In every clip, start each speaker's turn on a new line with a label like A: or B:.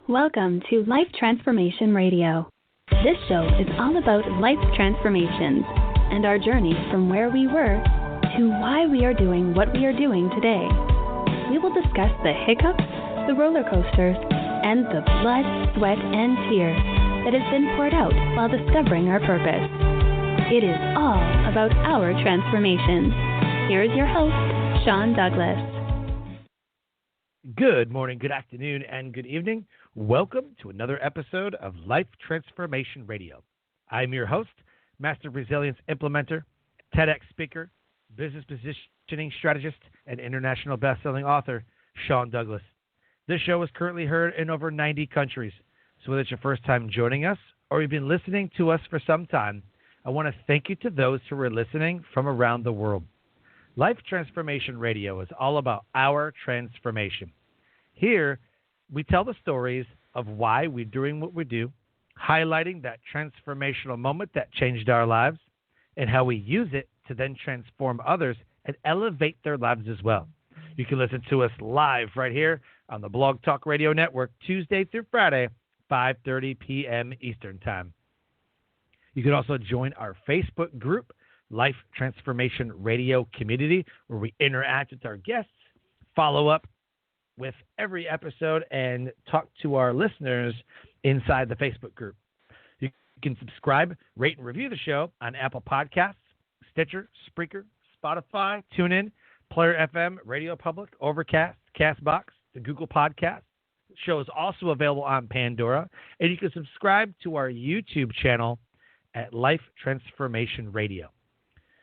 A: Welcome to Life Transformation Radio. This show is all about life transformations and our journey from where we were to why we are doing what we are doing today. We will discuss the hiccups, the roller coasters, and the blood, sweat, and tears that has been poured out while discovering our purpose. It is all about our transformations. Here is your host, Sean Douglas.
B: Good morning, good afternoon, and good evening. Welcome to another episode of Life Transformation Radio. I'm your host, Master Resilience Implementer, TEDx speaker, business positioning strategist, and international best-selling author, Sean Douglas. This show is currently heard in over 90 countries. So whether it's your first time joining us or you've been listening to us for some time, I want to thank you to those who are listening from around the world. Life Transformation Radio is all about our transformation. Here, we tell the stories of why we're doing what we do, highlighting that transformational moment that changed our lives, and how we use it to then transform others and elevate their lives as well. You can listen to us live right here on the Blog Talk Radio Network, Tuesday through Friday, 5:30 p.m. Eastern Time. You can also join our Facebook group, Life Transformation Radio Community, where we interact with our guests, follow up with every episode, and talk to our listeners inside the Facebook group. You can subscribe, rate, and review the show on Apple Podcasts, Stitcher, Spreaker, Spotify, TuneIn, Player FM, Radio Public, Overcast, CastBox, the Google Podcast. The show is also available on Pandora, and you can subscribe to our YouTube channel at Life Transformation Radio.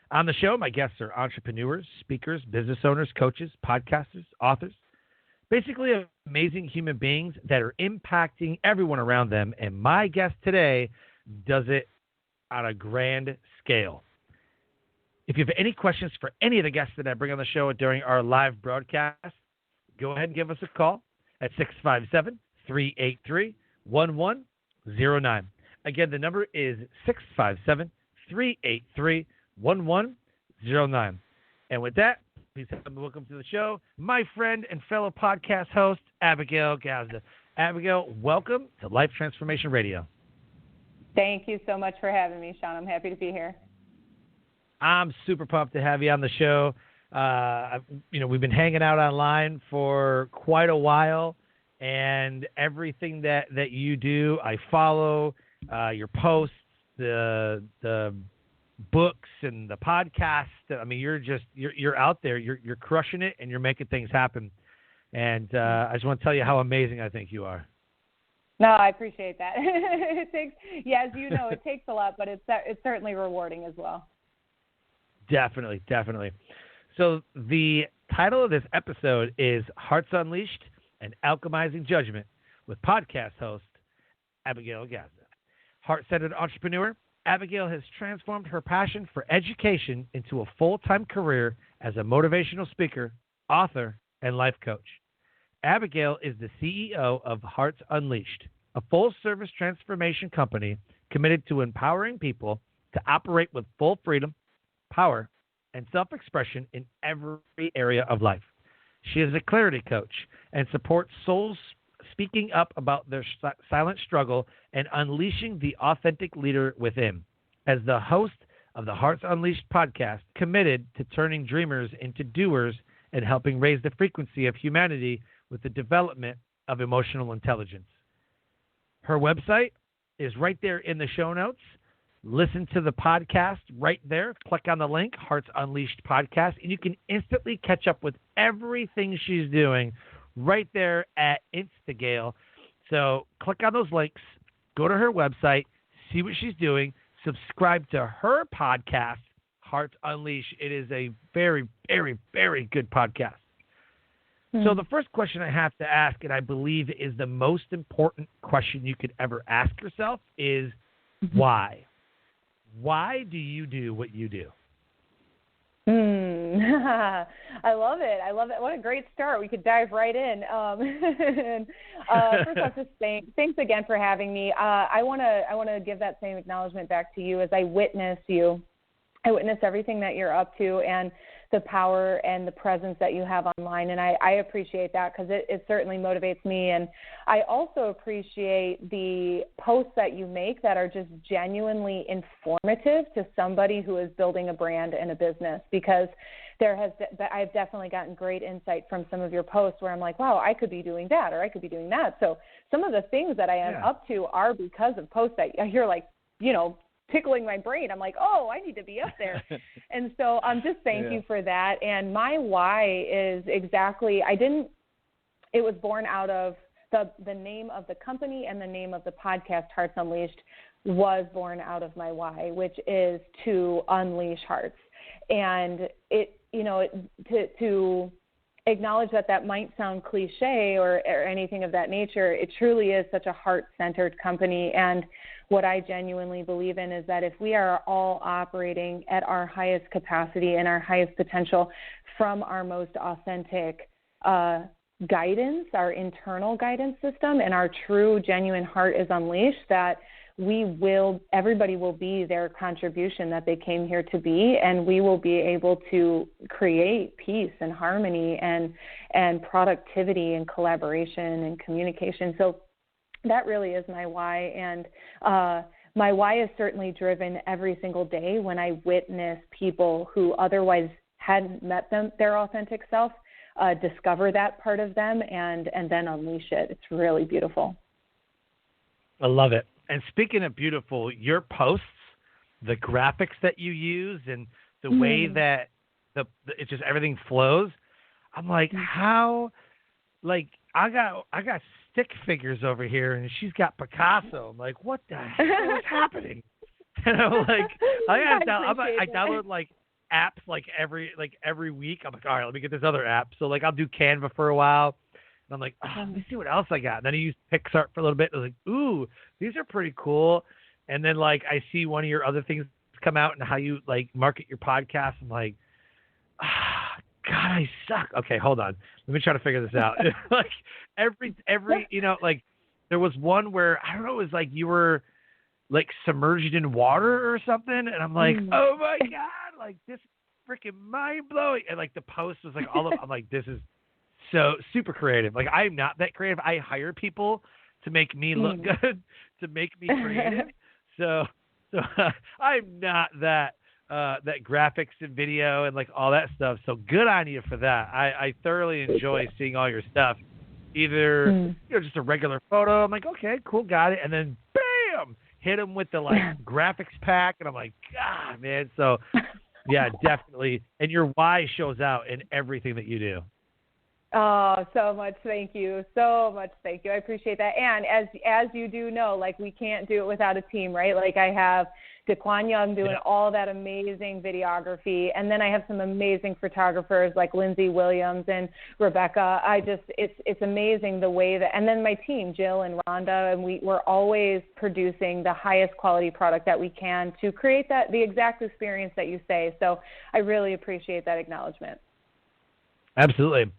B: On the show, my guests are entrepreneurs, speakers, business owners, coaches, podcasters, authors, basically amazing human beings that are impacting everyone around them. And my guest today does it on a grand scale. If you have any questions for any of the guests that I bring on the show during our live broadcast, go ahead and give us a call at 657-383-1109. Again, the number is 657-383-1109. And with that, please welcome to the show, my friend and fellow podcast host, Abigail Gazda. Abigail, welcome to Life Transformation Radio.
C: Thank you so much for having me, Sean. I'm happy to be here.
B: I'm super pumped to have you on the show. We've been hanging out online for quite a while, and everything that you do, I follow your posts, the books and the podcast. I mean, you're out there, you're crushing it, and you're making things happen. And I just want to tell you how amazing I think you are.
C: No, I appreciate that. It takes a lot, but it's certainly rewarding as well.
B: Definitely. So the title of this episode is Hearts Unleashed and Alchemizing Judgement with podcast host Abigail Gazda. Heart-centered entrepreneur, Abigail has transformed her passion for education into a full-time career as a motivational speaker, author, and life coach. Abigail is the CEO of Hearts Unleashed, a full-service transformation company committed to empowering people to operate with full freedom, power, and self-expression in every area of life. She is a clarity coach and supports souls speaking up about their silent struggle and unleashing the authentic leader within. As the host of the Hearts Unleashed podcast, committed to turning dreamers into doers and helping raise the frequency of humanity with the development of emotional intelligence. Her website is right there in the show notes. Listen to the podcast right there. Click on the link, Hearts Unleashed Podcast, and you can instantly catch up with everything she's doing right there at Instagale. So click on those links, go to her website, see what she's doing, subscribe to her podcast, Hearts Unleashed. It is a very, very, very good podcast. So the first question I have to ask, and I believe is the most important question you could ever ask yourself, is why? Why do you do what you do?
C: I love it. What a great start. We could dive right in. First off, just thanks again for having me. I want to give that same acknowledgement back to you as I witness you. I witness everything that you're up to, and the power and the presence that you have online. And I appreciate that because it certainly motivates me. And I also appreciate the posts that you make that are just genuinely informative to somebody who is building a brand and a business, because I've definitely gotten great insight from some of your posts where I'm like, wow, I could be doing that, or I could be doing that. So some of the things that I am up to are because of posts that you're like, tickling my brain. I'm like, oh, I need to be up there. And so just thank you for that. And my why is exactly, it was born out of the name of the company, and the name of the podcast, Hearts Unleashed, was born out of my why, which is to unleash hearts. And to acknowledge that might sound cliche or anything of that nature, it truly is such a heart-centered company. And what I genuinely believe in is that if we are all operating at our highest capacity and our highest potential from our most authentic guidance, our internal guidance system, and our true, genuine heart is unleashed, that everybody will be their contribution that they came here to be, and we will be able to create peace and harmony and productivity and collaboration and communication. So that really is my why. And my why is certainly driven every single day when I witness people who otherwise hadn't met their authentic self, discover that part of them and then unleash it. It's really beautiful.
B: I love it. And speaking of beautiful, your posts, the graphics that you use, and the way that it's just everything flows, I'm like, how, like, I got stick figures over here, and she's got Picasso. I'm like, what the hell is happening? And I'm like, I download like apps like every week. I'm like, all right, let me get this other app. So like I'll do Canva for a while. And I'm like, let me see what else I got. And then I used PixArt for a little bit. I was like, ooh, these are pretty cool. And then like I see one of your other things come out and how you like market your podcast. I'm like, God, I suck. Okay, hold on. Let me try to figure this out. Like every like there was one where I don't know, it was like you were like submerged in water or something, and I'm like, oh my God, like this is freaking mind blowing. And like the post was like I'm like, this is so super creative. Like I'm not that creative. I hire people to make me look good, to make me creative. So I'm not that graphics and video and like all that stuff. So good on you for that. I thoroughly enjoy seeing all your stuff. Either just a regular photo. I'm like, okay, cool, got it. And then bam, hit them with the like graphics pack, and I'm like, God, man. So yeah, definitely. And your why shows out in everything that you do.
C: Oh, so much thank you. So much thank you. I appreciate that. And as you do know, like we can't do it without a team, right? Like I have Daquan Young doing all that amazing videography, and then I have some amazing photographers like Lindsay Williams and Rebecca. It's amazing the way that, and then my team, Jill and Rhonda, and we're always producing the highest quality product that we can to create the exact experience that you say. So I really appreciate that acknowledgement.
B: Absolutely.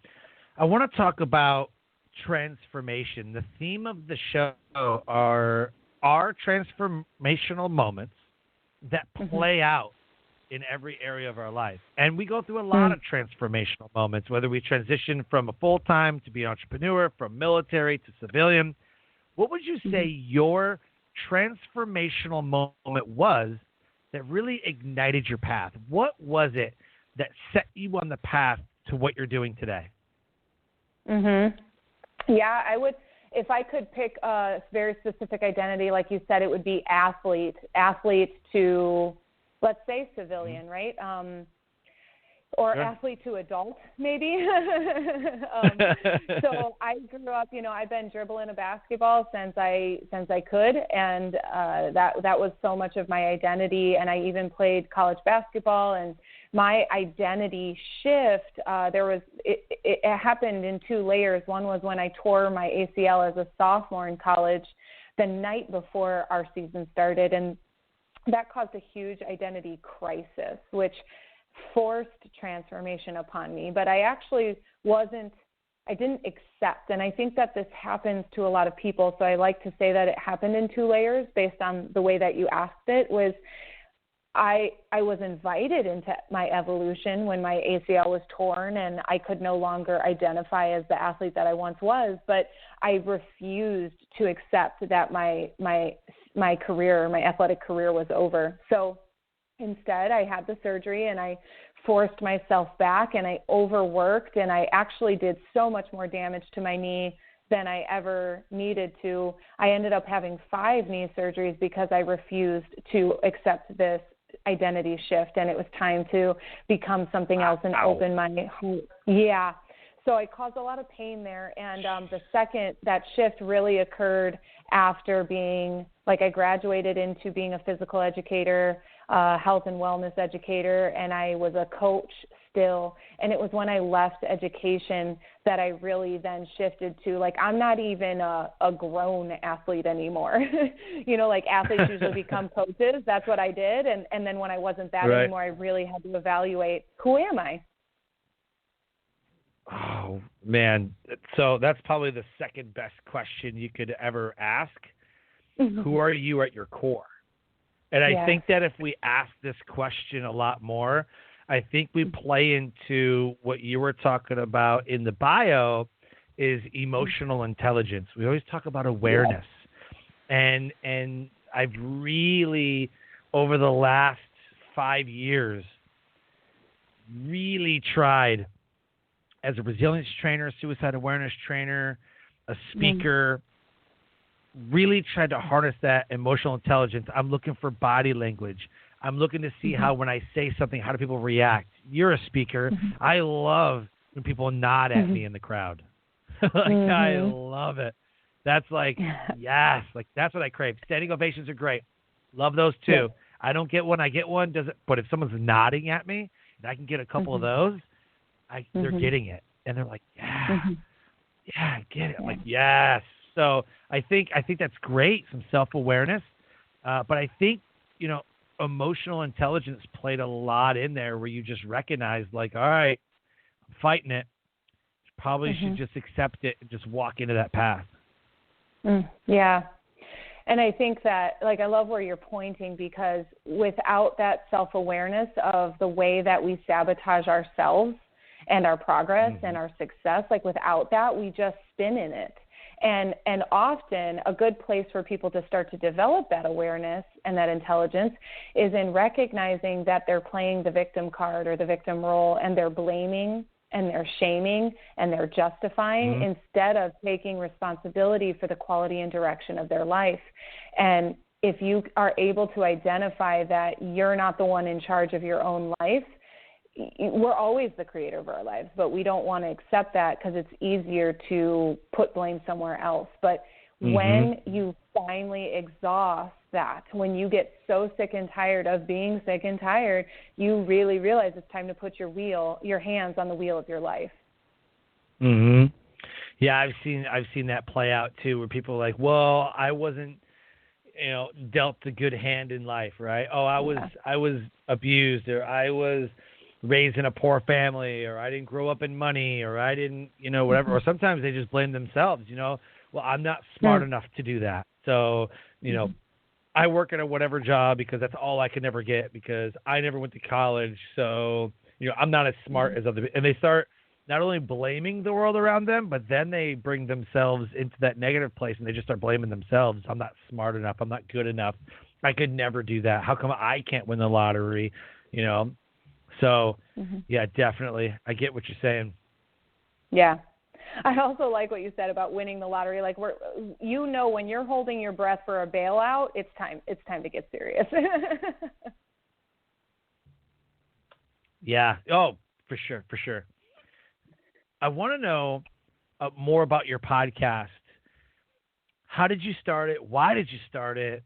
B: I want to talk about transformation. The theme of the show are transformational moments that play out in every area of our life. And we go through a lot of transformational moments, whether we transition from a full-time to be an entrepreneur, from military to civilian. What would you say your transformational moment was that really ignited your path? What was it that set you on the path to what you're doing today?
C: Yeah, I would, if I could pick a very specific identity, like you said, it would be athlete to, let's say, civilian, right? Or athlete to adult, maybe. So I grew up, I've been dribbling a basketball since I could, and that was so much of my identity. And I even played college basketball, and my identity shift, it happened in two layers. One was when I tore my ACL as a sophomore in college, the night before our season started, and that caused a huge identity crisis, which forced transformation upon me. But I actually I didn't accept, and I think that this happens to a lot of people, so I like to say that it happened in two layers based on the way that you asked it, was I was invited into my evolution when my ACL was torn and I could no longer identify as the athlete that I once was, but I refused to accept that my career, my athletic career was over. So instead, I had the surgery and I forced myself back and I overworked and I actually did so much more damage to my knee than I ever needed to. I ended up having 5 knee surgeries because I refused to accept this identity shift, and it was time to become something else and open my heart. Yeah. So I caused a lot of pain there, and the second that shift really occurred after being, like, I graduated into being a physical educator, health and wellness educator, and I was a coach still. And it was when I left education that I really then shifted to, like, I'm not even a grown athlete anymore. You know, like athletes usually become coaches. That's what I did. And then when I wasn't that anymore, I really had to evaluate, who am I?
B: Oh, man. So that's probably the second best question you could ever ask. Who are you at your core? And I think that if we ask this question a lot more, I think we play into what you were talking about in the bio is emotional intelligence. We always talk about awareness. And I've really, over the last 5 years, really tried as a resilience trainer, a suicide awareness trainer, a speaker, really tried to harness that emotional intelligence. I'm looking for body language. I'm looking to see how when I say something, how do people react? You're a speaker. I love when people nod at me in the crowd. I love it. That's like, yes, like that's what I crave. Standing ovations are great. Love those too. I don't get one. I get one. But if someone's nodding at me and I can get a couple of those, they're getting it. And they're like, yeah, I get it. I'm like, yes. So I think that's great, some self-awareness. But I think, you know, emotional intelligence played a lot in there where you just recognize, like, all right, I'm fighting it. Probably should just accept it and just walk into that path.
C: Yeah. And I think that, like, I love where you're pointing, because without that self-awareness of the way that we sabotage ourselves and our progress and our success, like, without that, we just spin in it. And often a good place for people to start to develop that awareness and that intelligence is in recognizing that they're playing the victim card or the victim role, and they're blaming and they're shaming and they're justifying instead of taking responsibility for the quality and direction of their life. And if you are able to identify that you're not the one in charge of your own life, we're always the creator of our lives, but we don't want to accept that because it's easier to put blame somewhere else. But when you finally exhaust that, when you get so sick and tired of being sick and tired, you really realize it's time to put your hands on the wheel of your life.
B: Yeah, I've seen that play out too, where people are like, well, I wasn't, you know, dealt a good hand in life, right? Oh, I was abused, or I was raised in a poor family, or I didn't grow up in money, or I didn't, you know, whatever. Or sometimes they just blame themselves, you know, well, I'm not smart enough to do that. So, you know, I work at a whatever job because that's all I could ever get because I never went to college. So, you know, I'm not as smart as other people. And they start not only blaming the world around them, but then they bring themselves into that negative place and they just start blaming themselves. I'm not smart enough. I'm not good enough. I could never do that. How come I can't win the lottery? You know? So, yeah, definitely. I get what you're saying.
C: Yeah. I also like what you said about winning the lottery. Like, you know, when you're holding your breath for a bailout, it's time to get serious.
B: Yeah. Oh, for sure. I want to know more about your podcast. How did you start it? Why did you start it?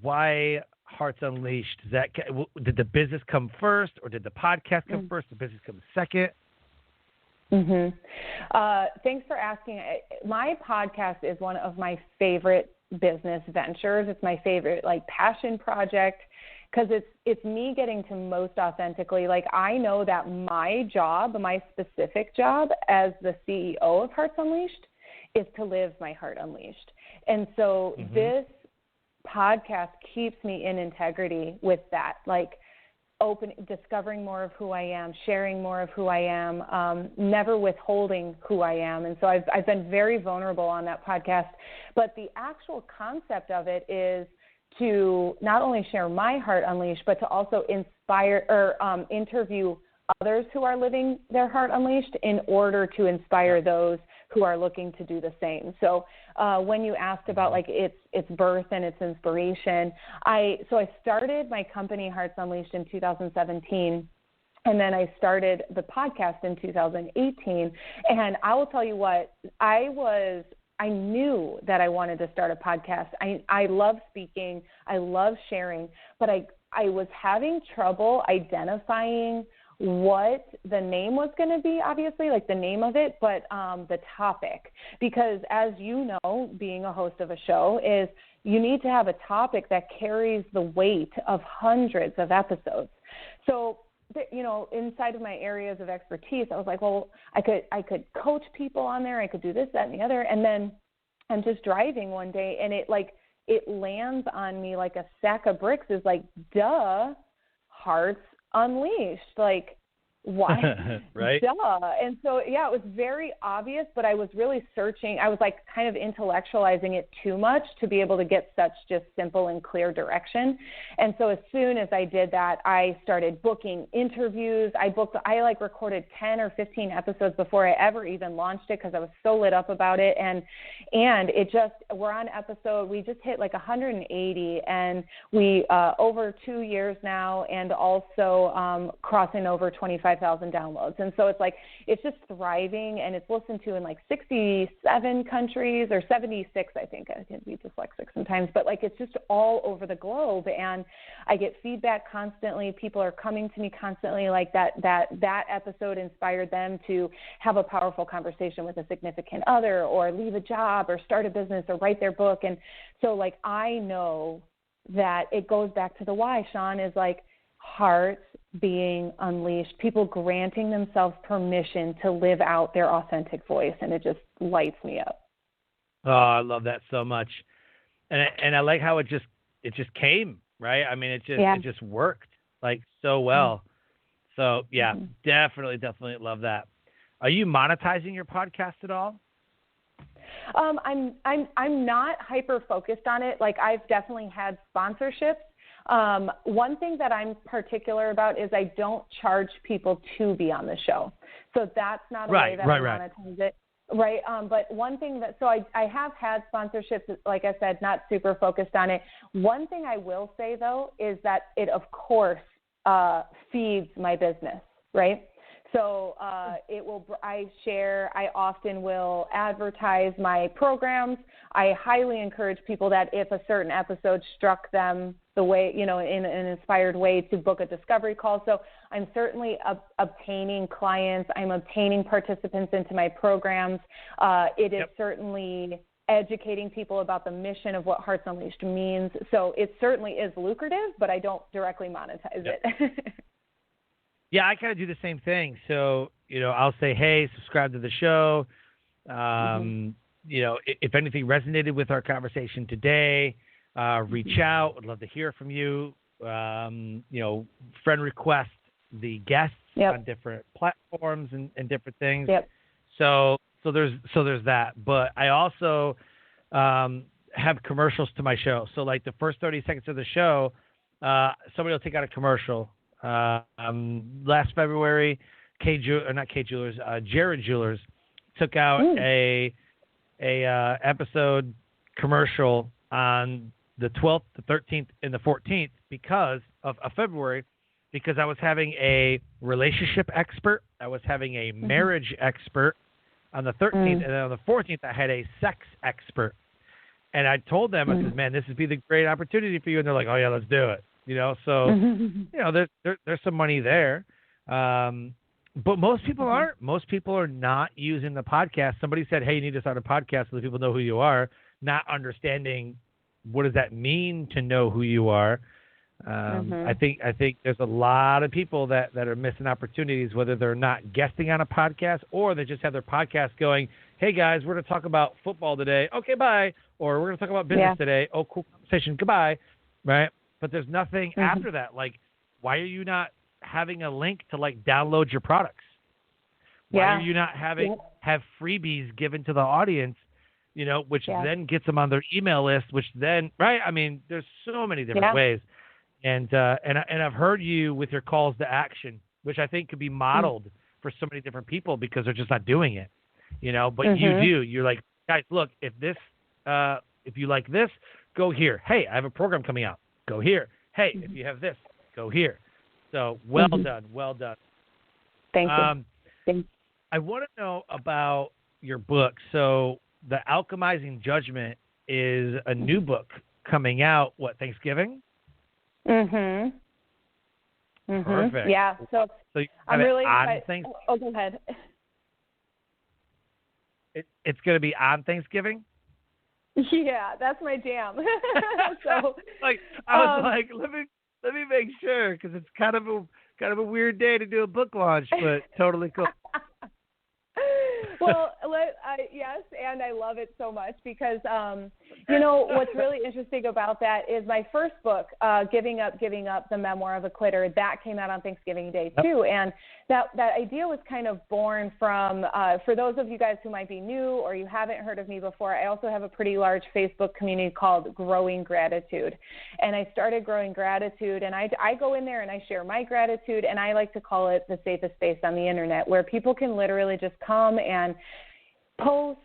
B: Why Hearts Unleashed? Did the business come first, or did the podcast come first? The business come second?
C: Thanks for asking. My podcast is one of my favorite business ventures. It's my favorite, like, passion project, because it's me getting to most authentically. Like, I know that my job, my specific job as the CEO of Hearts Unleashed, is to live my heart unleashed. And so this podcast keeps me in integrity with that, like discovering more of who I am, sharing more of who I am, never withholding who I am. And so I've been very vulnerable on that podcast. But the actual concept of it is to not only share my heart unleashed, but to also inspire or interview others who are living their heart unleashed in order to inspire those who are looking to do the same. So when you asked about like its birth and its inspiration, I started my company Hearts Unleashed in 2017. And then I started the podcast in 2018. And I will tell you what, I knew that I wanted to start a podcast. I love speaking. I love sharing. But I was having trouble identifying what the name was going to be, obviously, like the name of it, but the topic. Because as you know, being a host of a show is you need to have a topic that carries the weight of hundreds of episodes. So, you know, inside of my areas of expertise, I was like, well, I could coach people on there. I could do this, that, and the other. And then I'm just driving one day, and it lands on me like a sack of bricks. Is like, duh, Hearts Unleashed, like, why?
B: Right.
C: Duh. And so, yeah, it was very obvious, but I was really searching. I was like kind of intellectualizing it too much to be able to get such just simple and clear direction. And so as soon as I did that, I started booking interviews. I recorded 10 or 15 episodes before I ever even launched it because I was so lit up about it. And we're on episode, we just hit like 180, and we over 2 years now, and also crossing over 25,000 downloads. And so it's just thriving, and it's listened to in like 67 countries or 76, I think. I can be dyslexic sometimes, but like it's just all over the globe. And I get feedback constantly. People are coming to me constantly like that episode inspired them to have a powerful conversation with a significant other, or leave a job, or start a business, or write their book. And so like I know that it goes back to the why, Sean, is like hearts being unleashed, people granting themselves permission to live out their authentic voice, and it just lights me up.
B: Oh, I love that so much, and I like how it just came, right? I mean, it just worked like so well. So yeah, definitely love that. Are you monetizing your podcast at all?
C: I'm not hyper focused on it. Like I've definitely had sponsorships. One thing that I'm particular about is I don't charge people to be on the show. So that's not a way that I monetize it. Right. But one thing so I have had sponsorships, like I said, not super focused on it. One thing I will say though, is that it of course, feeds my business. Right. So I often will advertise my programs. I highly encourage people that if a certain episode struck them the way, in an inspired way, to book a discovery call. So I'm certainly obtaining clients. I'm obtaining participants into my programs. It is certainly educating people about the mission of what Hearts Unleashed means. So it certainly is lucrative, but I don't directly monetize it.
B: Yeah, I kind of do the same thing. So, I'll say, hey, subscribe to the show. If anything resonated with our conversation today, reach out. Would love to hear from you. Friend request the guests on different platforms and different things. So there's that. But I also have commercials to my show. So like the first 30 seconds of the show, somebody will take out a commercial. Last February, Jared Jewelers took out a episode commercial on the 12th, the 13th, and the 14th because of February, because I was having a relationship expert, I was having a marriage expert on the 13th, and then on the 14th I had a sex expert. And I told them, I said, man, this would be the great opportunity for you. And they're like, oh yeah, let's do it. So there's some money there. But most people aren't. Most people are not using the podcast. Somebody said, hey, you need to start a podcast so that people know who you are, not understanding what does that mean to know who you are. I think there's a lot of people that are missing opportunities, whether they're not guesting on a podcast or they just have their podcast going, hey guys, we're going to talk about football today. Okay, bye. Or we're going to talk about business today. Oh, cool conversation. Goodbye. Right? But there's nothing after that. Like, why are you not having a link to like download your products? Why are you not have freebies given to the audience, which then gets them on their email list, which then, right? I mean, there's so many different ways. And I've heard you with your calls to action, which I think could be modeled for so many different people because they're just not doing it, but you do. You're like, guys, look, if you like this, go here. Hey, I have a program coming out. Go here. Hey, if you have this, go here. So well done. Well done.
C: Thank you.
B: I want to know about your book. So the Alchemizing Judgement is a new book coming out, Thanksgiving?
C: Perfect. Yeah. So I'm really excited. Oh, go ahead.
B: It's going to be on Thanksgiving?
C: Yeah, that's my jam. So
B: I was like, let me make sure because it's kind of a weird day to do a book launch, but totally cool.
C: Well, yes, and I love it so much because, what's really interesting about that is my first book, Giving Up, the Memoir of a Quitter, that came out on Thanksgiving Day too. And that idea was kind of born from, for those of you guys who might be new or you haven't heard of me before, I also have a pretty large Facebook community called Growing Gratitude. And I started Growing Gratitude, and I go in there and I share my gratitude, and I like to call it the safest space on the internet where people can literally just come and post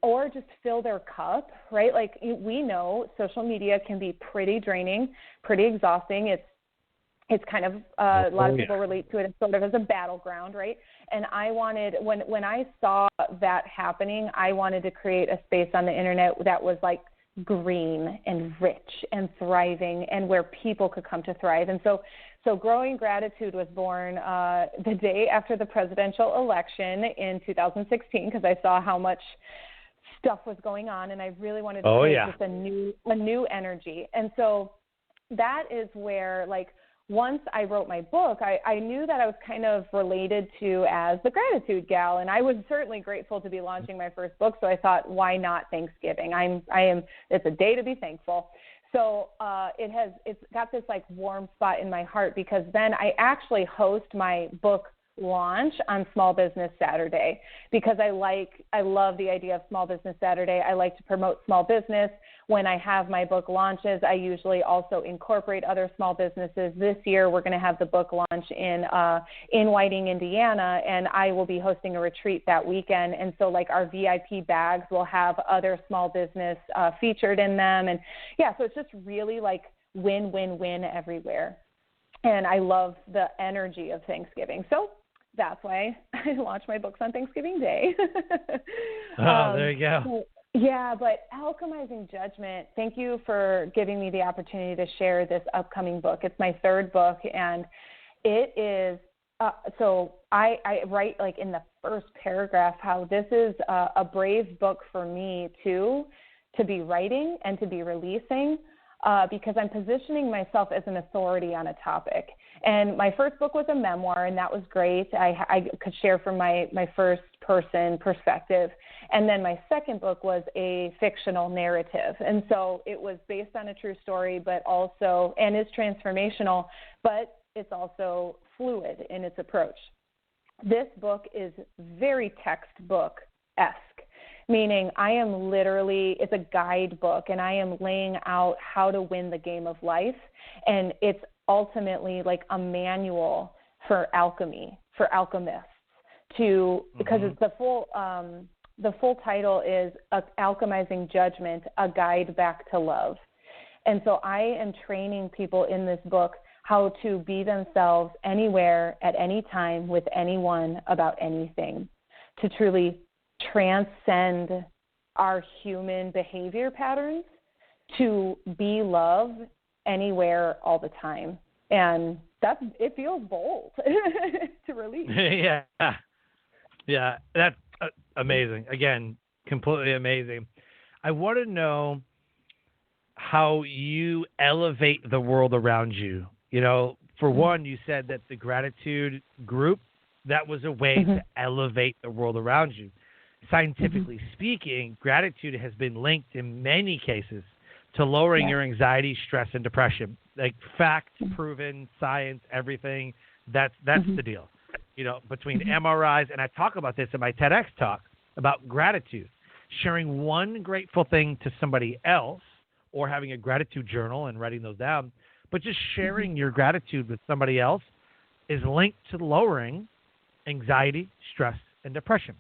C: or just fill their cup, right? Like we know social media can be pretty draining, pretty exhausting. It's kind of a lot of people relate to it sort of as a battleground, right? And I wanted, when I saw that happening, I wanted to create a space on the internet that was like green and rich and thriving and where people could come to thrive. And so Growing Gratitude was born the day after the presidential election in 2016 because I saw how much stuff was going on, and I really wanted to create just a new energy. And so that is where, like, once I wrote my book, I knew that I was kind of related to as the gratitude gal, and I was certainly grateful to be launching my first book. So I thought, why not Thanksgiving? It's a day to be thankful. So it's got this like warm spot in my heart because then I actually host my book launch on Small Business Saturday because I love the idea of Small Business Saturday. I like to promote small business. When I have my book launches, I usually also incorporate other small businesses. This year, we're going to have the book launch in Whiting, Indiana, and I will be hosting a retreat that weekend. And so, like, our VIP bags will have other small business featured in them. And yeah, so it's just really like win, win, win everywhere. And I love the energy of Thanksgiving. So that's why I launch my books on Thanksgiving Day.
B: There you go.
C: Yeah, but Alchemizing Judgement, thank you for giving me the opportunity to share this upcoming book. It's my third book, and it is, so I write like in the first paragraph how this is a brave book for me too, to be writing and to be releasing because I'm positioning myself as an authority on a topic. And my first book was a memoir, and that was great. I could share from my first person perspective. And then my second book was a fictional narrative. And so it was based on a true story, but also, and is transformational, but it's also fluid in its approach. This book is very textbook-esque, meaning I am literally, it's a guidebook, and I am laying out how to win the game of life. And it's ultimately like a manual for alchemy, for alchemists, because it's the full title is Alchemizing Judgement, A Guide Back to Love. And so I am training people in this book how to be themselves anywhere, at any time, with anyone, about anything, to truly transcend our human behavior patterns, to be love anywhere, all the time. And it feels bold to release.
B: Yeah, that's amazing. Again, completely amazing. I want to know how you elevate the world around you. You know, for one, you said that the gratitude group, that was a way to elevate the world around you. Scientifically speaking, gratitude has been linked in many cases to lowering your anxiety, stress, and depression. Like fact, proven, science, everything. That's the deal. You know, between MRIs, and I talk about this in my TEDx talk about gratitude, sharing one grateful thing to somebody else, or having a gratitude journal and writing those down. But just sharing your gratitude with somebody else is linked to lowering anxiety, stress, and depression.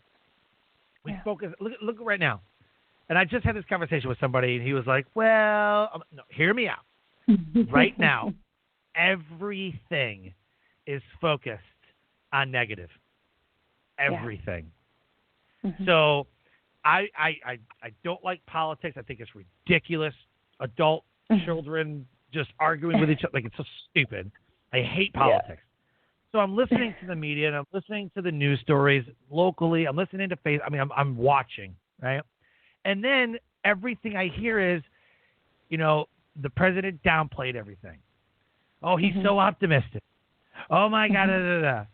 B: We focus. Look right now. And I just had this conversation with somebody, and he was like, well, no, hear me out. Right now, everything is focused on negative. Everything. So I don't like politics. I think it's ridiculous. Adult children just arguing with each other. Like, it's so stupid. I hate politics. So I'm listening to the media, and I'm listening to the news stories locally. I'm listening to I'm watching, right? And then everything I hear is, you know, the president downplayed everything. Oh, he's so optimistic. Oh my God, I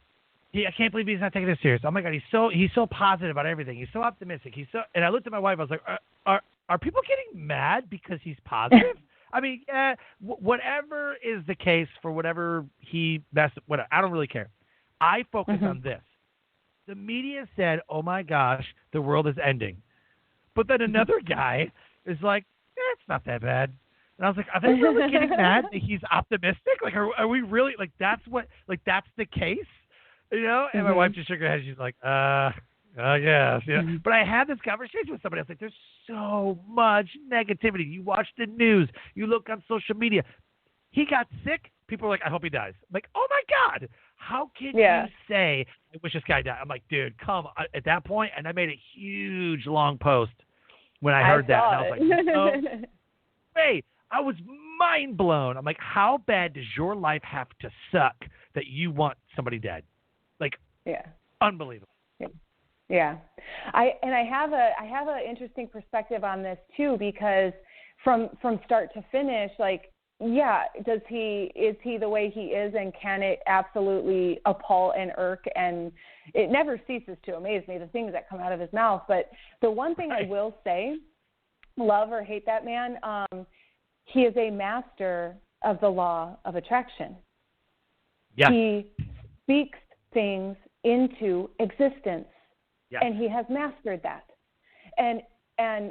B: can't believe he's not taking this serious. Oh my God, he's so positive about everything. He's so optimistic. And I looked at my wife. I was like, are people getting mad because he's positive? I mean, whatever is the case for whatever whatever, I don't really care. I focus on this. The media said, oh my gosh, the world is ending. But then another guy is like, it's not that bad. And I was like, are they really getting mad that he's optimistic? Like, are we really, like, that's the case? You know? And my wife just shook her head. She's like, I guess. Yeah. But I had this conversation with somebody. I was like, there's so much negativity. You watch the news. You look on social media. He got sick. People are like, I hope he dies. I'm like, oh, my God. How can you say, I wish this guy died? I'm like, dude, come. At that point, and I made a huge, long post when I heard that. And I was like, no way. I was mind blown. I'm like, how bad does your life have to suck that you want somebody dead? Like, unbelievable.
C: Yeah. I have an interesting perspective on this too, because from start to finish, like, is he the way he is, and can it absolutely appall and irk, and it never ceases to amaze me, the things that come out of his mouth. But the one thing I will say, love or hate that man, he is a master of the law of attraction. Yeah. He speaks things into existence. Yes. And he has mastered that. And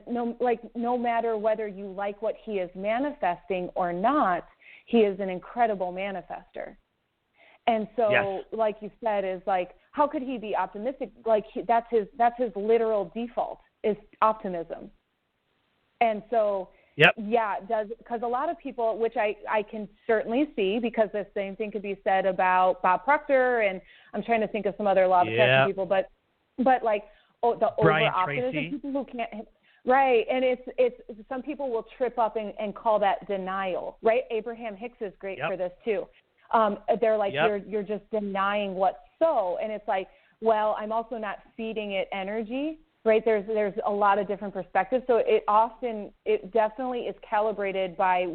C: no matter whether you like what he is manifesting or not, he is an incredible manifester. And so, like you said, is like, how could he be optimistic? Like, that's his literal default, is optimism. And so, because a lot of people, which I can certainly see, because the same thing could be said about Bob Proctor, and I'm trying to think of some other law of attraction people, but like, the over-optimism, people who can't, right, and it's some people will trip up and call that denial, right? Abraham Hicks is great for this too. They're like, you're just denying what's so, and it's like, well, I'm also not feeding it energy, right? There's a lot of different perspectives, so it definitely is calibrated by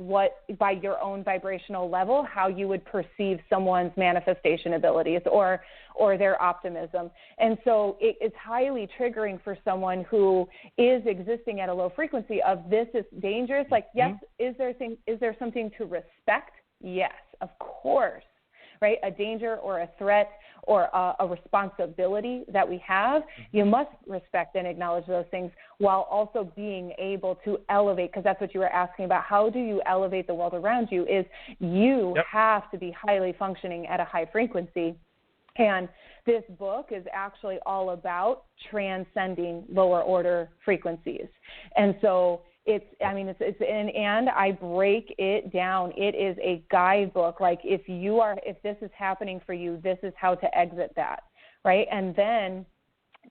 C: your own vibrational level, how you would perceive someone's manifestation abilities or their optimism. And so it's highly triggering for someone who is existing at a low frequency of, this is dangerous. Like, yes, is there something to respect? Yes, of course. Right, a danger or a threat or a responsibility that we have, you must respect and acknowledge those things, while also being able to elevate, because that's what you were asking about. How do you elevate the world around you? Is you have to be highly functioning at a high frequency. And this book is actually all about transcending lower order frequencies. And so and I break it down. It is a guidebook. Like, if this is happening for you, this is how to exit that, right? And then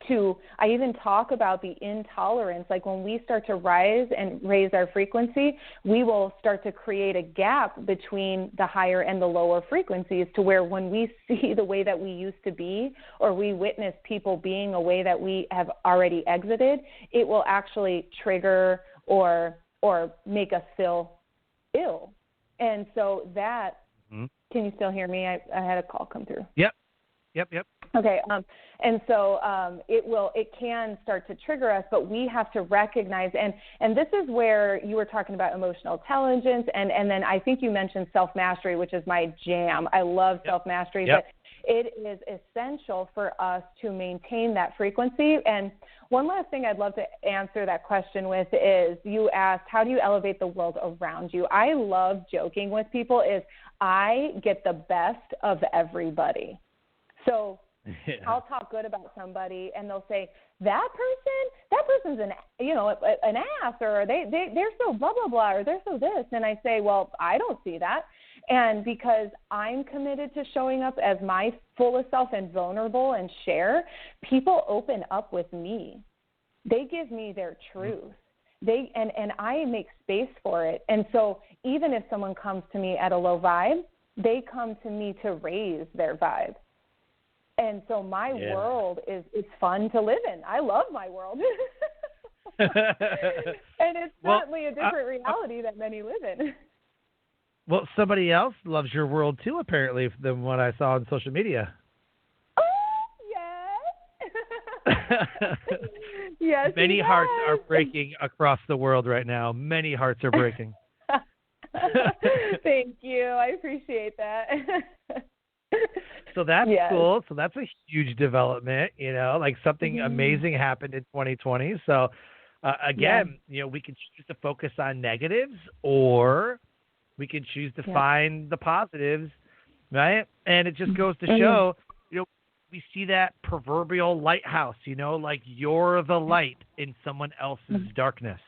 C: I even talk about the intolerance. Like, when we start to rise and raise our frequency, we will start to create a gap between the higher and the lower frequencies, to where when we see the way that we used to be, or we witness people being a way that we have already exited, it will actually trigger or make us feel ill. And so that, can you still hear me? I had a call come through.
B: Yep.
C: Okay, and so it can start to trigger us, but we have to recognize, and this is where you were talking about emotional intelligence, and then I think you mentioned self-mastery, which is my jam. I love self-mastery, but it is essential for us to maintain that frequency. And one last thing I'd love to answer that question with is, you asked, how do you elevate the world around you? I love joking with people is I get the best of everybody. So I'll talk good about somebody, and they'll say, that person's an ass, or they're so blah, blah, blah, or they're so this. And I say, well, I don't see that. And because I'm committed to showing up as my fullest self and vulnerable and share, people open up with me. They give me their truth. And I make space for it. And so even if someone comes to me at a low vibe, they come to me to raise their vibe. And so my world is fun to live in. I love my world. And it's certainly a different reality that many live in.
B: Well, somebody else loves your world too, apparently, than what I saw on social media.
C: Oh, yes. Yes.
B: Many hearts are breaking across the world right now. Many hearts are breaking.
C: Thank you. I appreciate that.
B: So that's cool. So that's a huge development, like something amazing happened in 2020. So again, we can choose to focus on negatives, or we can choose to find the positives, right? And it just goes to show, we see that proverbial lighthouse, like you're the light in someone else's darkness.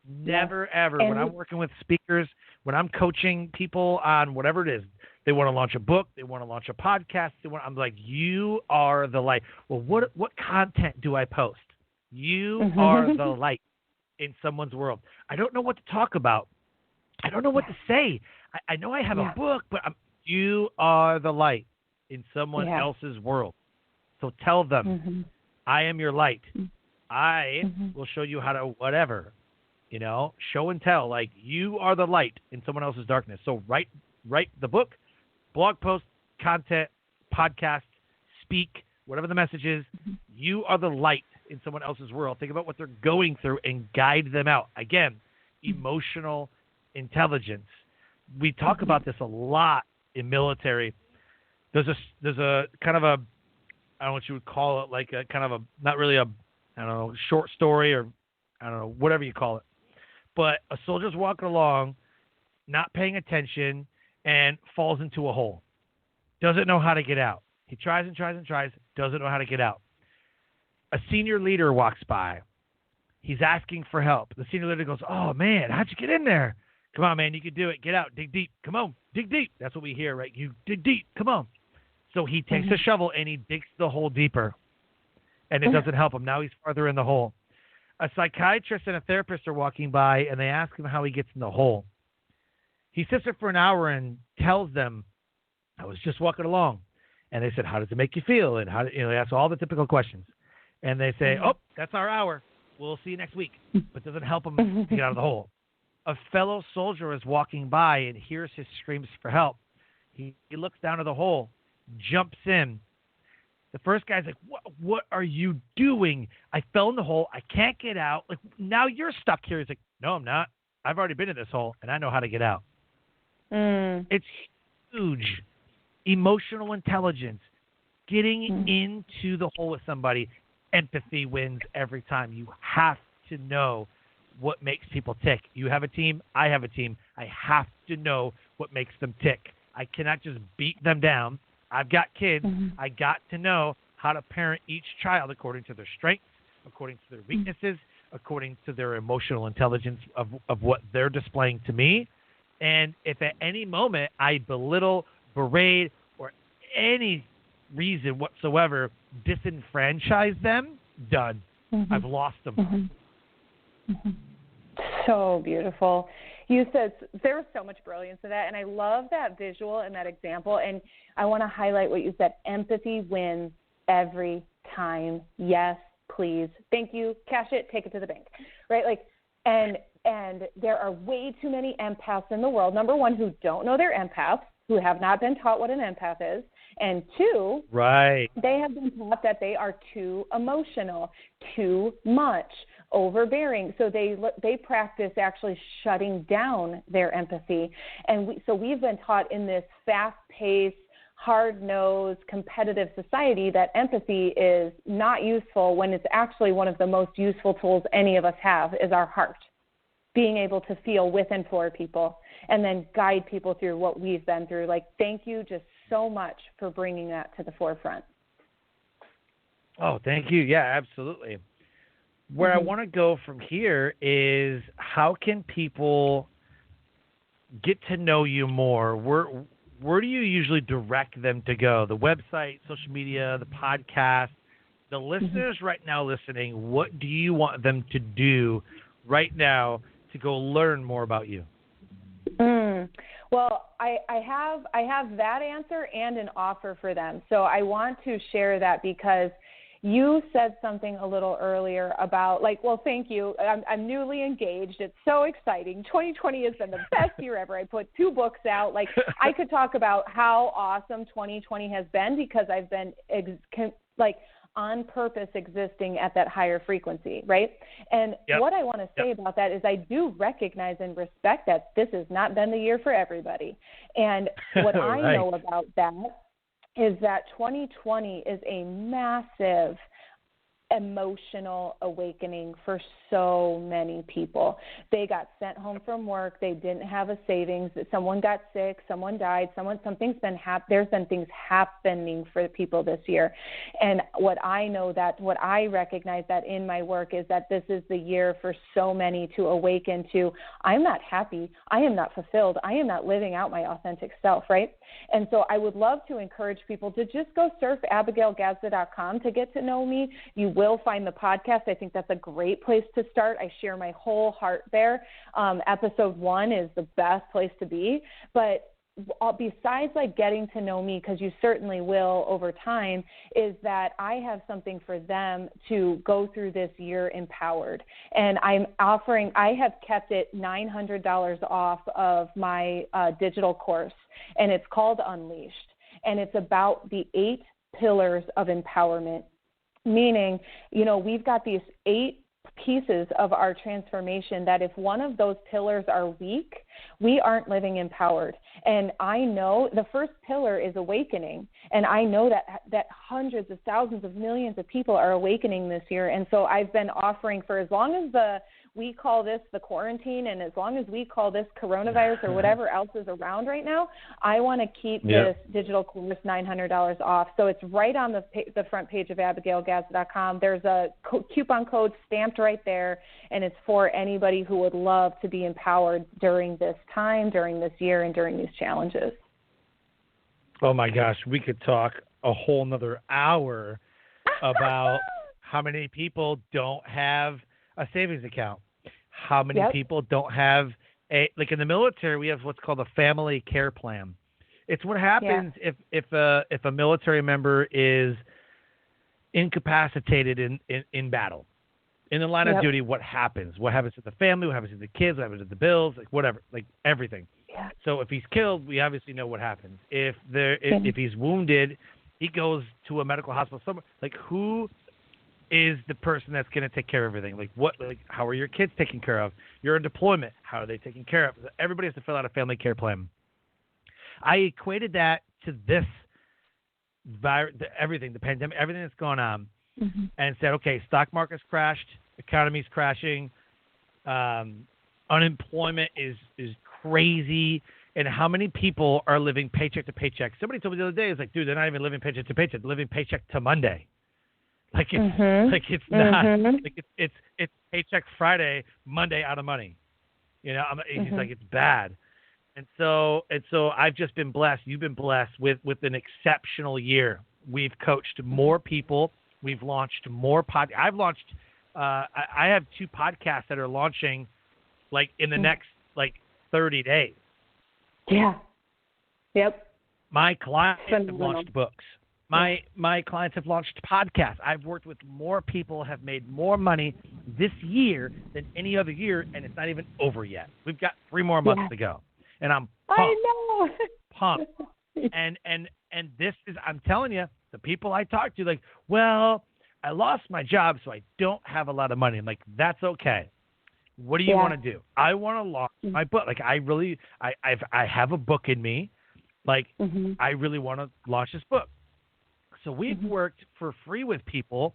B: Never, ever. When I'm working with speakers, when I'm coaching people on whatever it is, they want to launch a book, they want to launch a podcast, I'm like, you are the light. Well, what content do I post? You are the light in someone's world. I don't know what to talk about. I don't know what to say. I know I have a book, but you are the light in someone else's world. So tell them, I am your light. I will show you how to whatever, show and tell. Like, you are the light in someone else's darkness. So write the book, blog post, content, podcast, speak, whatever the message is. You are the light in someone else's world. Think about what they're going through and guide them out. Again, emotional intelligence. We talk about this a lot in military. There's a kind of a, I don't know what you would call it, like a kind of a, not really a, I don't know, short story, or I don't know, whatever you call it. But a soldier's walking along, not paying attention, and falls into a hole. Doesn't know how to get out. He tries and tries and tries, doesn't know how to get out. A senior leader walks by. He's asking for help. The senior leader goes, oh, man, how'd you get in there? Come on, man, you can do it. Get out. Dig deep. Come on. Dig deep. That's what we hear, right? You dig deep. Come on. So he takes a shovel and he digs the hole deeper. And it doesn't help him. Now he's farther in the hole. A psychiatrist and a therapist are walking by, and they ask him how he gets in the hole. He sits there for an hour and tells them, I was just walking along. And they said, how does it make you feel? And how, they ask all the typical questions. And they say, oh, that's our hour. We'll see you next week. But it doesn't help him to get out of the hole. A fellow soldier is walking by and hears his screams for help. He looks down at the hole, jumps in. The first guy's like, what are you doing? I fell in the hole. I can't get out. Like, now you're stuck here. He's like, no, I'm not. I've already been in this hole, and I know how to get out. It's huge. Emotional intelligence. Getting into the hole with somebody. Empathy wins every time. You have to know what makes people tick. You have a team. I have a team. I have to know what makes them tick. I cannot just beat them down. I've got kids. I got to know how to parent each child according to their strengths, according to their weaknesses, according to their emotional intelligence of what they're displaying to me. And if at any moment I belittle, berate, or any reason whatsoever disenfranchise them, done. I've lost them.
C: So beautiful. You said there was so much brilliance in that, and I love that visual and that example. And I want to highlight what you said. Empathy wins every time. Yes, please. Thank you. Cash it. Take it to the bank. Right? And And there are way too many empaths in the world, number one, who don't know they're empaths, who have not been taught what an empath is, and two,
B: right,
C: they have been taught that they are too emotional, too much, overbearing. So they practice actually shutting down their empathy. And so we've been taught in this fast-paced, hard-nosed, competitive society that empathy is not useful when it's actually one of the most useful tools any of us have is our heart, being able to feel with and for people and then guide people through what we've been through. Like, thank you just so much for bringing that to the forefront.
B: Oh, thank you. Yeah, absolutely. Where I want to go from here is, how can people get to know you more? Where do you usually direct them to go? The website, social media, the podcast? The listeners right now listening, what do you want them to do right now to go learn more about you?
C: Well, I have that answer and an offer for them. So I want to share that because you said something a little earlier about, like, well, thank you. I'm newly engaged. It's so exciting. 2020 has been the best year ever. I put 2 books out. Like, I could talk about how awesome 2020 has been because I've been on purpose existing at that higher frequency, right? And what I want to say about that is I do recognize and respect that this has not been the year for everybody. And what I know about that is that 2020 is a massive emotional awakening for so many people. They got sent home from work. They didn't have a savings. Someone got sick. Someone died. Something's been there's been things happening for people this year. And what I recognize that in my work is that this is the year for so many to awaken to, I'm not happy. I am not fulfilled. I am not living out my authentic self, right? And so I would love to encourage people to just go surf AbigailGazda.com to get to know me. You will find the podcast. I think that's a great place to start. I share my whole heart there. Episode 1 is the best place to be. But besides like getting to know me, because you certainly will over time, is that I have something for them to go through this year empowered. And I have kept it $900 off of my digital course, and it's called Unleashed. And it's about the 8 pillars of empowerment, meaning, we've got these 8 pieces of our transformation that if one of those pillars are weak, we aren't living empowered. And I know the first pillar is awakening. And I know that hundreds of thousands of millions of people are awakening this year. And so I've been offering for as long as we call this the quarantine, and as long as we call this coronavirus or whatever else is around right now, I want to keep this digital course $900 off. So it's right on the front page of AbigailGazda.com. There's a coupon code stamped right there, and it's for anybody who would love to be empowered during this time, during this year, and during these challenges.
B: Oh, my gosh. We could talk a whole nother hour about how many people don't have a savings account. How many people don't have like in the military, we have what's called a family care plan. It's what happens if a military member is incapacitated in battle. In the line of duty, what happens? What happens to the family? What happens to the kids? What happens to the bills? Like whatever, like everything. Yeah. So if he's killed, we obviously know what happens. If he's wounded, he goes to a medical hospital somewhere. Like who is the person that's going to take care of everything? Like how are your kids taken care of? You're in deployment. How are they taken care of? Everybody has to fill out a family care plan. I equated that to this virus, everything, the pandemic, everything that's going on, and said, okay, stock market's crashed, economy's crashing, unemployment is crazy, and how many people are living paycheck to paycheck? Somebody told me the other day, it's like, dude, they're not even living paycheck to paycheck, they're living paycheck to Monday. Like it's not like it's paycheck Friday, Monday out of money. He's like, it's bad. And so I've just been blessed. You've been blessed with an exceptional year. We've coached more people. We've launched more podcasts. I've launched. I have 2 podcasts that are launching, like in the next 30 days. Yeah. Yep. My clients have launched books. My clients have launched podcasts. I've worked with more people, have made more money this year than any other year, and it's not even over yet. We've got 3 more months to go, and I'm pumped.
C: I know.
B: Pumped. And this is, I'm telling you, the people I talk to, like, well, I lost my job, so I don't have a lot of money. I'm like, that's okay. What do you want to do? I want to launch my book. Like, I have a book in me. Like, I really want to launch this book. So we've worked for free with people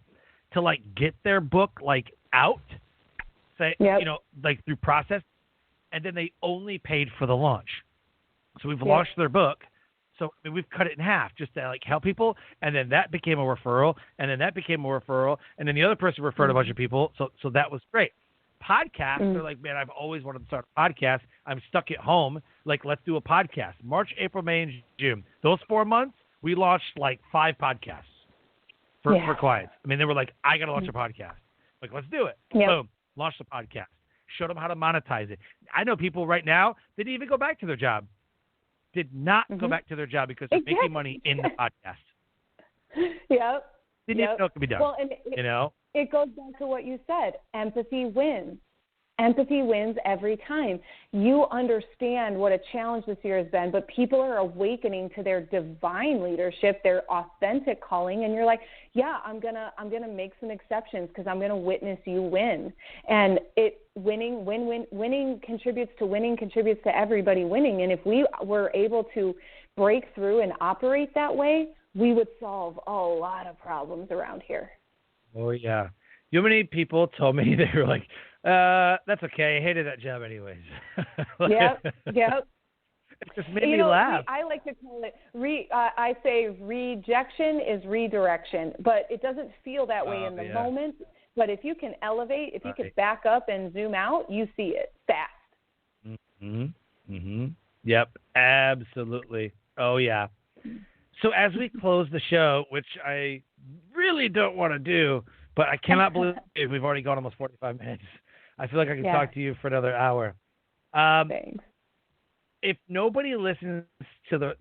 B: to, like, get their book, like, out, say, you know, like, through process, and then they only paid for the launch. So we've launched their book. So I mean, we've cut it in half just to, like, help people, and then that became a referral, and then that became a referral, and then the other person referred a bunch of people. So that was great. Podcasts, they're like, man, I've always wanted to start a podcast. I'm stuck at home. Like, let's do a podcast. March, April, May, and June. Those 4 months, we launched like 5 podcasts for clients. I mean, they were like, I got to launch a podcast. Like, let's do it. Boom. Launched the podcast. Showed them how to monetize it. I know people right now that didn't even go back to their job. Did not go back to their job because they're making money in the podcast. Didn't even know it could be done.
C: Well, and
B: you know?
C: It goes back to what you said. Empathy wins. Empathy wins every time. You understand what a challenge this year has been, but people are awakening to their divine leadership, their authentic calling, and you're like, yeah, I'm gonna make some exceptions because I'm gonna witness you win. And winning contributes to everybody winning. And if we were able to break through and operate that way, we would solve a lot of problems around here.
B: Oh yeah. You know how many people told me they were like, that's okay. I hated that job anyways.
C: Yep.
B: It just made me laugh.
C: I like to call it, I say rejection is redirection, but it doesn't feel that way in the moment. But if you can elevate, if you can back up and zoom out, you see it fast.
B: Yep, absolutely. Oh, yeah. So as we close the show, which I really don't want to do, but I cannot believe we've already gone almost 45 minutes. I feel like I could talk to you for another hour.
C: Thanks.
B: If nobody listens to the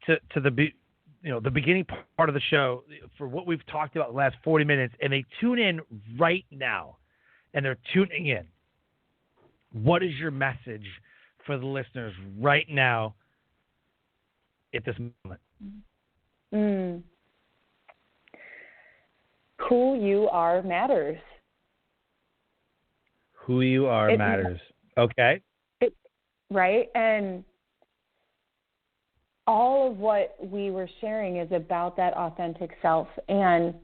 B: beginning part of the show for what we've talked about the last 40 minutes, and they tune in right now, and they're tuning in, what is your message for the listeners right now at this moment?
C: Who you are matters.
B: Who you are matters. Okay.
C: Right? And all of what we were sharing is about that authentic self. And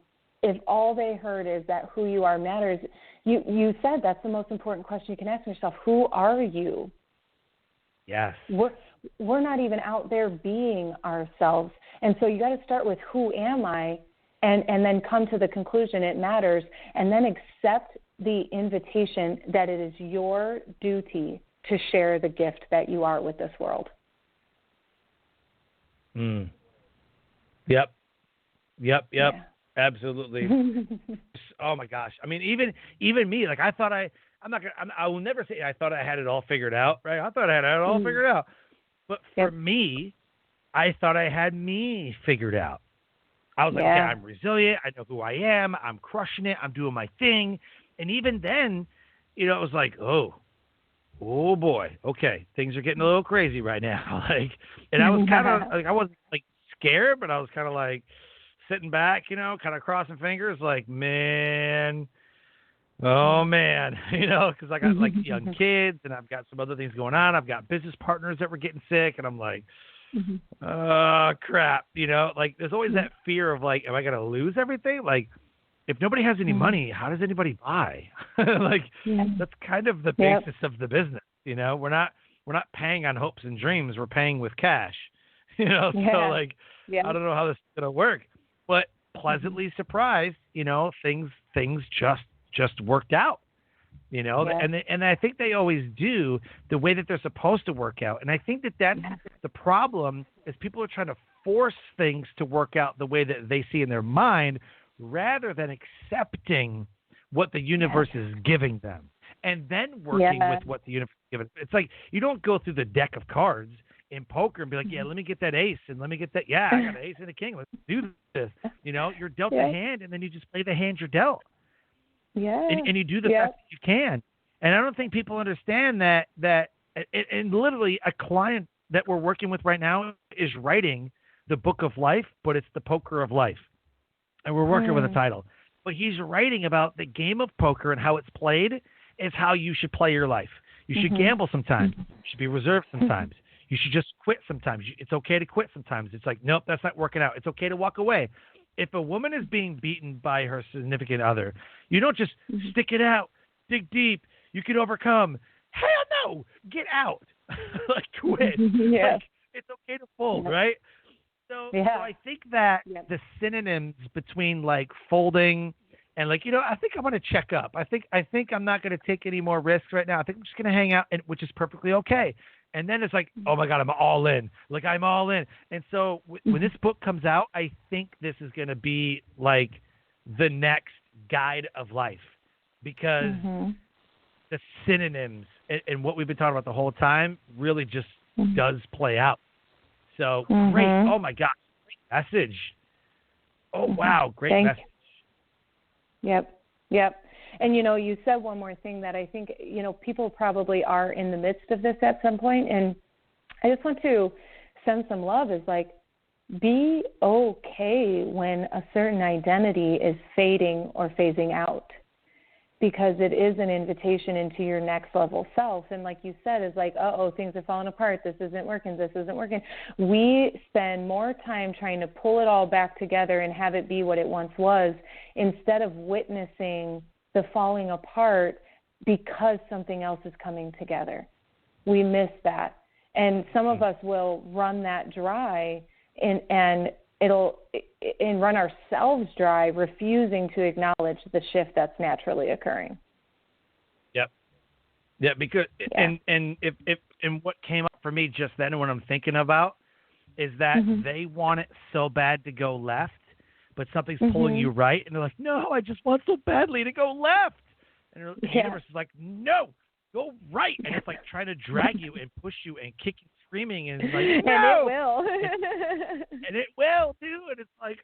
C: if all they heard is that who you are matters, you said that's the most important question you can ask yourself. Who are you?
B: Yes.
C: We're not even out there being ourselves. And so you got to start with who am I, and then come to the conclusion it matters, and then accept the invitation that it is your duty to share the gift that you are with this world. Yep.
B: Yeah. Absolutely. Oh my gosh. I mean, even me, like I will never say I thought I had it all figured out, right? I thought I had it all figured out. But for me, I thought I had me figured out. I was like, okay, I'm resilient. I know who I am. I'm crushing it. I'm doing my thing. And even then, it was like, oh boy, okay, things are getting a little crazy right now. And I was kind of like, I wasn't like scared, but I was kind of like sitting back, kind of crossing fingers, like, man, because I got like young kids and I've got some other things going on. I've got business partners that were getting sick, and I'm like, crap, like there's always that fear of like, am I going to lose everything? Like, if nobody has any money, how does anybody buy? That's kind of the basis of the business. We're not paying on hopes and dreams. We're paying with cash. So like, I don't know how this is going to work, but pleasantly surprised, things just worked out, and I think they always do the way that they're supposed to work out. And I think that's the problem is people are trying to force things to work out the way that they see in their mind, rather than accepting what the universe is giving them and then working with what the universe is giving. It's like you don't go through the deck of cards in poker and be like, yeah, let me get that ace and let me get that. Yeah, I got an ace and a king. Let's do this. You're dealt a hand, and then you just play the hand you're dealt.
C: Yeah.
B: And you do the best that you can. And I don't think people understand that and literally a client that we're working with right now is writing the book of life, but it's the poker of life. And we're working with a title. But he's writing about the game of poker and how it's played is how you should play your life. You should gamble sometimes. You should be reserved sometimes. You should just quit sometimes. It's okay to quit sometimes. It's like, nope, that's not working out. It's okay to walk away. If a woman is being beaten by her significant other, you don't just stick it out, dig deep, you can overcome. Hell no, get out. Like, quit. Like, it's okay to fold, right? So I think that the synonyms between like folding and like, I think I'm going to check up. I think I'm not going to take any more risks right now. I think I'm just going to hang out, which is perfectly okay. And then it's like, oh my God, I'm all in. Like, I'm all in. And so when this book comes out, I think this is going to be like the next guide of life, because the synonyms and what we've been talking about the whole time really just does play out. So great. Oh my God. Great message. Oh, wow. Great message.
C: Yep. And, you said one more thing that I think, people probably are in the midst of this at some point. And I just want to send some love is like, be okay when a certain identity is fading or phasing out, because it is an invitation into your next level self. And like you said, it's like, things are falling apart. This isn't working. We spend more time trying to pull it all back together and have it be what it once was, instead of witnessing the falling apart because something else is coming together. We miss that. And some of us will run that dry and run ourselves dry, refusing to acknowledge the shift that's naturally occurring.
B: Yep. Yeah, because and if what came up for me just then, and what I'm thinking about is that they want it so bad to go left, but something's pulling you right, and they're like, no, I just want so badly to go left. And the universe is like, no, go right. And it's like trying to drag you and push you and kick you screaming, and it's like, no.
C: And it will.
B: And it will, too. And it's like,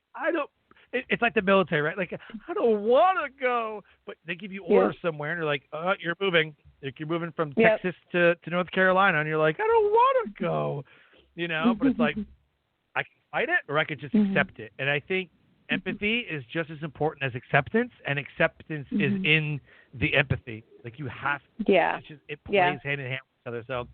B: it's like the military, right? Like, I don't want to go. But they give you orders somewhere, and you're like, you're moving. Like, you're moving from Texas to North Carolina, and you're like, I don't want to go. But it's like, I can fight it, or I could just accept it. And I think empathy is just as important as acceptance, and acceptance is in the empathy. Like, you have to. It plays hand in hand with each other. So,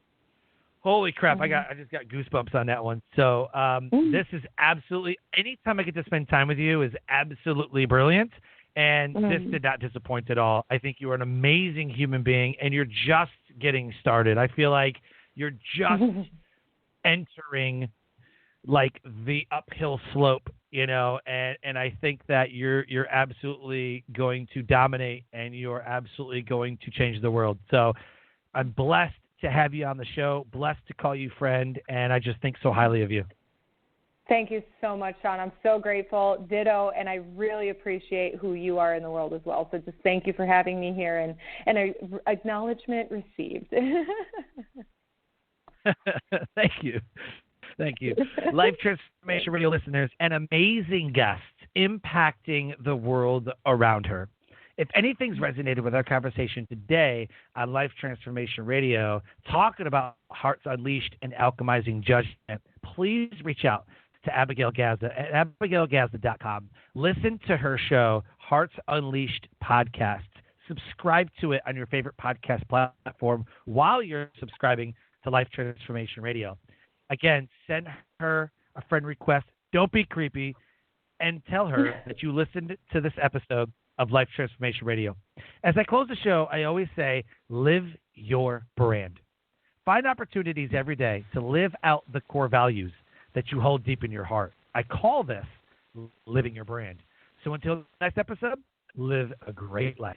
B: holy crap, I just got goosebumps on that one. So this is absolutely, anytime I get to spend time with you is absolutely brilliant. And this did not disappoint at all. I think you are an amazing human being, and you're just getting started. I feel like you're just entering like the uphill slope, and I think that you're absolutely going to dominate, and you're absolutely going to change the world. So I'm blessed to have you on the show, blessed to call you friend, and I just think so highly of you.
C: Thank you so much, Sean. I'm so grateful. Ditto, and I really appreciate who you are in the world as well. So just thank you for having me here, and acknowledgement received.
B: Thank you. Thank you. Life Transformation Radio listeners, an amazing guest impacting the world around her. If anything's resonated with our conversation today on Life Transformation Radio, talking about Hearts Unleashed and Alchemizing Judgment, please reach out to Abigail Gazda at abigailgazda.com. Listen to her show, Hearts Unleashed Podcast. Subscribe to it on your favorite podcast platform while you're subscribing to Life Transformation Radio. Again, send her a friend request. Don't be creepy, and tell her that you listened to this episode of Life Transformation Radio. As I close the show, I always say, live your brand. Find opportunities every day to live out the core values that you hold deep in your heart. I call this living your brand. So until the next episode, live a great life.